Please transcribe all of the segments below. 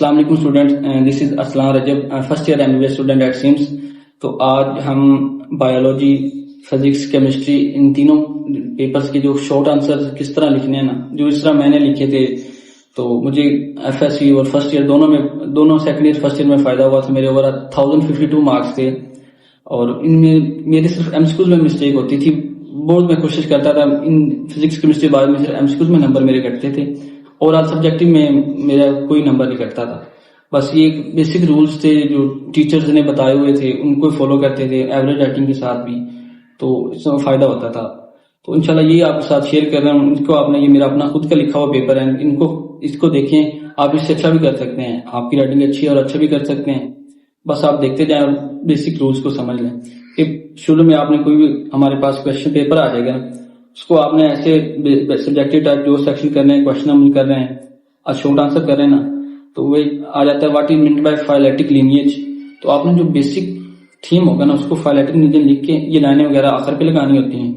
السلام علیکم students, this is Islam Rajab, first year MBA student at SIMS. تو آج ہم بایولوجی، فزکس، کیمسٹری ان تینوں پیپرز کے جو شارٹ آنسر کس طرح لکھنے ہیں نا، جو اس طرح میں نے لکھے تھے، تو مجھے FSC اور فرسٹ ایئر دونوں سیکنڈ ایئر فرسٹ ایئر میں فائدہ ہوا تھا۔ میرے اوور 1052 مارکس تھے، اور ان میں میری صرف MCQs میں مسٹیک ہوتی تھی۔ بہت میں کوشش کرتا تھا ان فزکس کیمسٹری بعد میں صرف MCQs میں نمبر میرے کٹتے تھے، اور آج سبجیکٹو میں میرا کوئی نمبر نہیں کٹتا تھا۔ بس یہ بیسک رولز تھے جو ٹیچرز نے بتائے ہوئے تھے، ان کو فالو کرتے تھے ایوریج ریٹنگ کے ساتھ بھی، تو اس میں فائدہ ہوتا تھا۔ تو انشاءاللہ یہی آپ کے ساتھ شیئر کر رہا ہوں۔ ان کو آپ نے، یہ میرا اپنا خود کا لکھا ہوا پیپر ہے، اس کو دیکھیں، آپ اس سے اچھا بھی کر سکتے ہیں، آپ کی رائٹنگ اچھی ہے اور اچھا بھی کر سکتے ہیں۔ بس آپ دیکھتے جائیں اور بیسک رولز کو سمجھ لیں کہ شروع میں آپ نے کوئی بھی ہمارے پاس کویشچن پیپر آ جائے گا نا، اس کو آپ نے ایسے سبجیکٹو ٹائپ جو سیکشن کر رہے ہیں، کویشچن ہم کر رہے ہیں اور شارٹ آنسر کر رہے ہیں نا، تو وہ آ جاتا ہے what is meant by phyletic lineage. تو آپ نے جو بیسک تھیم ہوگا نا، اس کو فائلیٹک لینیج لکھ کے یہ لائنیں وغیرہ آخر پہ لگانی ہوتی ہیں،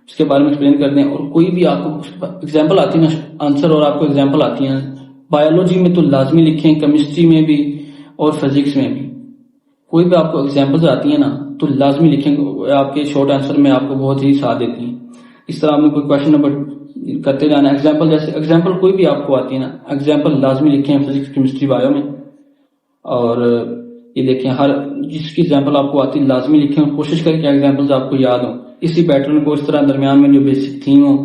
اس کے بارے میں ایکسپلین کر دیں۔ اور کوئی بھی آپ کو ایگزامپل آتی ہے نا آنسر، اور آپ کو ایگزامپل آتی ہیں بایولوجی میں تو لازمی لکھیں، کیمسٹری میں بھی اور فزکس میں بھی کوئی بھی آپ کو ایگزامپلز آتی ہیں نا تو لازمی لکھیں، آپ کے شارٹ آنسر میں آپ کو بہت ہی ساتھ دیتی ہیں۔ اس طرح آپ نے کوئی کویشچن نمبر کرتے جانا، ایگزامپل جیسے ایگزامپل کوئی بھی آپ کو آتی ہے نا، ایگزامپل لازمی لکھیں فزکس کیمسٹری بایو میں۔ اور یہ دیکھیں، ہر جس کی ایگزامپل آپ کو آتی ہے لازمی لکھیں، کوشش کریں کہ ایگزامپلز آپ کو یاد ہوں۔ اسی پیٹرن کو اس طرح درمیان میں جو بیسک تھیم ہو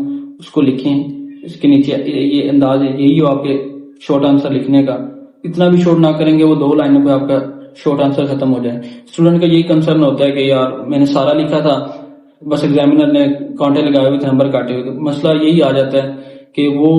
اس کو لکھیں، اس کے نیچے یہ انداز ہے، یہی ہو آپ کے شارٹ آنسر لکھنے کا۔ اتنا بھی شارٹ نہ کریں گے وہ 2 لائنوں پہ آپ کا شارٹ آنسر ختم ہو جائے۔ اسٹوڈنٹ کا یہی کنسرن ہوتا ہے کہ یار میں نے سارا لکھا تھا، بس ایگزامینر نے کانٹے لگائے ہوئے تھے، نمبر کاٹے ہوئے تھے۔ مسئلہ یہی آ جاتا ہے کہ وہ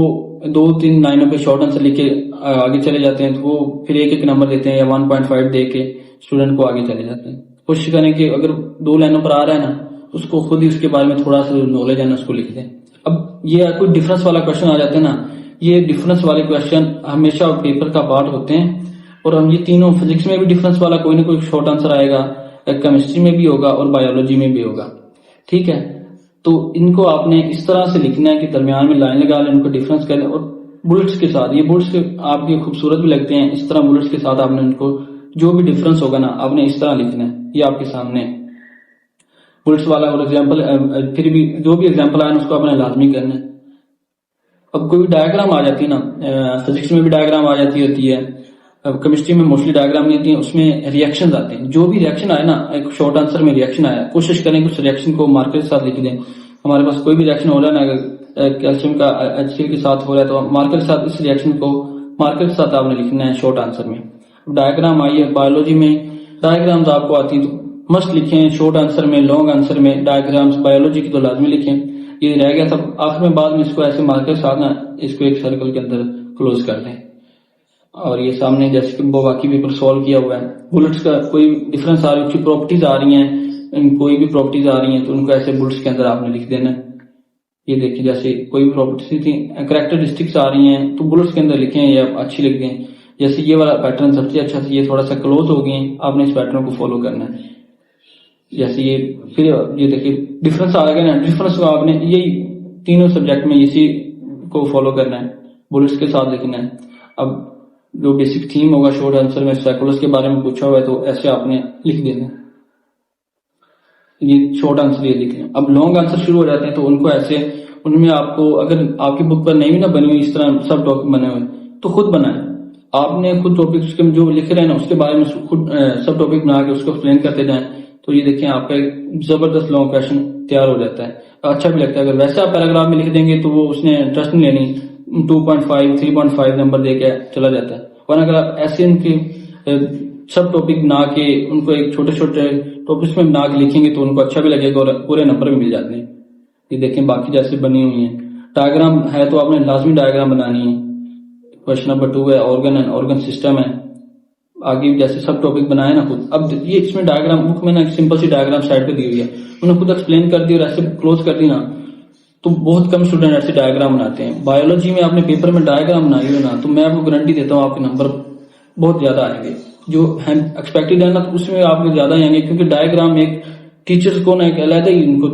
2-3 لائنوں پہ شارٹ آنسر لکھ کے آگے چلے جاتے ہیں، تو وہ پھر ایک نمبر دیتے ہیں یا 1.5 دے کے اسٹوڈنٹ کو آگے چلے جاتے ہیں۔ کوشش کریں کہ اگر 2 لائنوں پر آ رہا ہے نا، اس کو خود ہی اس کے بارے میں تھوڑا سا نالج ہے نا، اس کو لکھ دیں۔ اب یہ کوئی ڈفرنس والا کویشچن آ جاتا ہے نا، یہ ڈفرنس والے کویشچن ہمیشہ پیپر کا پارٹ ہوتے ہیں، اور ہم یہ تینوں فزکس میں بھی ڈفرنس والا کوئی نہ کوئی شارٹ آنسر آئے گا، کیمسٹری میں بھی ہوگا اور بایولوجی میں بھی ہوگا، ٹھیک ہے۔ تو ان کو آپ نے اس طرح سے لکھنا ہے کہ درمیان میں لائن لگا لیں، ان کو ڈفرنس کریں، اور بلٹس کے ساتھ، یہ بلٹس آپ کے خوبصورت بھی لگتے ہیں، اس طرح بلٹس کے ساتھ آپ نے ان کو جو بھی ڈفرنس ہوگا نا آپ نے اس طرح لکھنا ہے۔ یہ آپ کے سامنے بلٹس والا اور ایگزامپل، پھر بھی جو بھی ایگزامپل آئے نا اس کو آپ نے لازمی کرنا ہے۔ اب کوئی ڈائیگرام آ جاتی ہے نا، فزکس میں بھی ڈائیگرام آ جاتی ہوتی ہے، کیمسٹری میں موسٹلی ڈائیگرام نہیں ہوتی ہیں، اس میں ریئیکشنز آتے ہیں۔ جو بھی ریئیکشن آئے نا، ایک شارٹ آنسر میں ریئیکشن آیا، کوشش کریں کہ اس ریئیکشن کو مارکر کے ساتھ لکھ دیں۔ ہمارے پاس کوئی بھی ریئیکشن ہو رہا ہے نا، اگر کیلشیم کا HCl کے ساتھ ہو رہا ہے تو مارکر کے ساتھ اس ریئیکشن کو مارکر کے ساتھ آپ نے لکھنا ہے شارٹ آنسر میں۔ ڈائیگرام آئی ہے بایولوجی میں، ڈائیگرامز آپ کو آتی ہیں تو مست لکھیں شارٹ آنسر میں، لانگ آنسر میں ڈائیگرامز بایولوجی کی تو لازمی لکھیں۔ یہ رہ گیا تھا آخر میں، بعد میں اس کو ایسے مارکر کے ساتھ نا اس کو ایک سرکل کے اندر کلوز کر دیں۔ اور یہ سامنے جیسے کہ وہ باقی پیپر سالو کیا ہوا ہے، بلٹس کا کوئی ڈفرنس آ رہی ہے، اس کی پراپرٹیز آ رہی ہیں، کوئی بھی پراپرٹیز آ رہی ہیں تو ان کو ایسے بلٹس کے اندر آپ نے لکھ دینا ہے۔ یہ دیکھیں جیسے کوئی بھی پراپرٹیز تھی، کریکٹرسٹکس آ رہی ہیں تو بلٹس کے اندر لکھیں یا اچھی لکھ دیں۔ جیسے یہ والا پیٹرن سب سے اچھا تھا، یہ تھوڑا سا کلوز ہو گئے ہیں، آپ نے اس پیٹرن کو فالو کرنا ہے۔ جیسے یہ پھر یہ دیکھیے ڈفرنس آ گیا نا، ڈفرنس کو آپ نے یہی تینوں سبجیکٹ میں اسی کو فالو کرنا ہے، بلٹس کے ساتھ لکھنا ہے۔ اب جو بیسک تھیم ہوگا شارٹ آنسر میں، سائیکولوجی کے بارے میں پوچھا ہوا ہے تو ایسے آپ نے لکھ دینا ہے، یہ شارٹ آنسر یہ لکھ لیں۔ اب لانگ آنسر شروع ہو جاتے ہیں تو ان کو ایسے، ان میں آپ کو اگر آپ کی بک پر نہیں بھی نہ بنی ہوئی اس طرح سب ٹاپک بنے ہوئے تو خود بنائیں، آپ نے خود ٹاپک کے جو لکھ رہے ہیں نا اس کے بارے میں خود سب ٹاپک بنا کے اس کو ایکسپلین کرتے جائیں، تو یہ دیکھیں آپ کا ایک زبردست لانگ کویشچن تیار ہو جاتا ہے، اچھا بھی لگتا ہے۔ اگر ویسے آپ پیراگراف میں لکھ دیں گے تو وہ اس نے انٹرسٹ نہیں لینی، 2.5 3.5 نمبر دے کے چلا جاتا ہے۔ اور اگر آپ ایسے ان کے سب ٹاپک بنا کے ان کو ایک چھوٹے چھوٹے ٹاپکس میں بنا کے لکھیں گے تو ان کو اچھا بھی لگے گا اور پورے نمبر بھی مل جاتے ہیں۔ یہ دیکھیں باقی جیسے بنی ہوئی ہیں، ڈائیگرام ہے تو آپ نے لازمی ڈائیگرام بنانی ہے۔ کویشچن نمبر 2 ہے آرگن اینڈ آرگن سسٹم ہے، آگے جیسے سب ٹاپک بنائے نا خود۔ اب یہ اس میں ڈائیگرام بک میں نا ایک سمپل سی ڈائیگرام سائڈ پہ دی ہوئی ہے، انہوں نے خود ایکسپلین کر دی اور ایسے کلوز کر دی نا، تو بہت کم اسٹوڈنٹ ایسے ڈائیگرام بناتے ہیں۔ بایولوجی میں آپ نے پیپر میں ڈائیگرام بنائی ہوئی نا تو میں آپ کو گارنٹی دیتا ہوں آپ کے نمبر بہت زیادہ آئیں گے، جو ایکسپیکٹڈ ہے نا تو اس میں آپ کے زیادہ آئیں گے، کیونکہ ڈائیگرام ایک ٹیچرز کو نا ایک علیحدہ ہی ان کو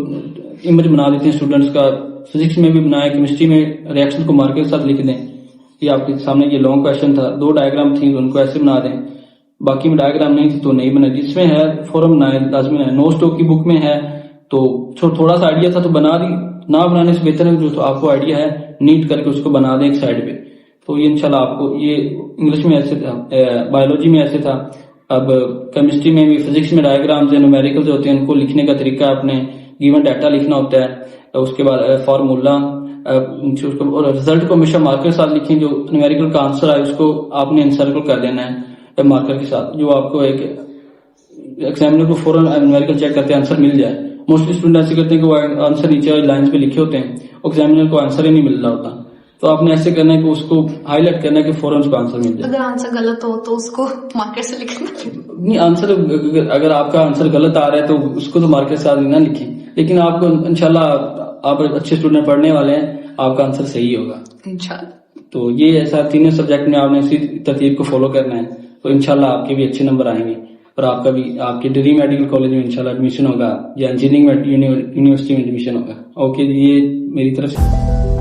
امیج بنا دیتے ہیں اسٹوڈنٹس کا۔ فزکس میں بھی بنائے، کیمسٹری میں ریئیکشن کو مارکر کے ساتھ لکھ دیں، یہ آپ کے سامنے یہ لانگ کوشچن تھا, 2 ڈائیگرام تھی ان کو ایسے بنا دیں, باقی میں ڈائیگرام نہیں تھی تو نہیں بنا, جس میں ہے فوراً بنائے, لازمی ہے. نو اسٹاک کی بک میں ہے تو تھوڑا سا آئیڈیا تھا تو بنا دی, نہ بنانے سے بہتر ہے جو آپ کو آئیڈیا ہے نیٹ کر کے اس کو بنا دیں ایک سائڈ پہ. تو یہ انشاءاللہ آپ کو, یہ انگلش میں ایسے تھا, بایولوجی میں ایسے تھا. اب کیمسٹری میں بھی, فزکس میں ڈائیگرامز ہیں, نومیریکلز ہوتے ہیں, ان کو لکھنے کا طریقہ آپ نے گیون ڈیٹا لکھنا ہوتا ہے, اس کے بعد فارمولا, اور رزلٹ کو ہمیشہ مارکر کے ساتھ لکھیں, جو نومیریکل کا آنسر آئے اس کو آپ نے انسرکل کر دینا ہے مارکر کے ساتھ, جو آپ کو ایک ایگزامنر کو فوراً نومیریکل چیک کرتے ہیں آنسر مل جائے. موسٹلی اسٹوڈنٹ ایسے کرتے ہیں کہ وہ آنسر نیچے لائنز پہ لکھے ہوتے ہیں, ایگزامنر کو آنسر ہی نہیں مل رہا ہوتا. تو آپ نے ایسے کرنا ہے کہ اس کو ہائی لائٹ کرنا ہے کہ فوراً اس کو آنسر مل جائے. اگر آنسر غلط ہو تو اس کو مارکر سے لکھنا نہیں, آنسر اگر آپ کا آنسر غلط آ رہا ہے تو اس کو تو مارکر کے ساتھ نہ لکھیں, لیکن آپ کو انشاءاللہ آپ اچھے اسٹوڈنٹ پڑھنے والے ہیں, آپ کا آنسر صحیح ہوگا انشاءاللہ. تو یہ ایسا تینوں سبجیکٹ میں آپ نے اسی ترتیب کو فالو کرنا ہے, تو انشاءاللہ آپ کے بھی اچھے نمبر آئیں گے, اور آپ کا بھی آپ کے ڈریم میڈیکل کالج میں انشاءاللہ ایڈمیشن ہوگا, یا انجینئرنگ یونیورسٹی میں ایڈمیشن ہوگا. اوکے, یہ میری طرف سے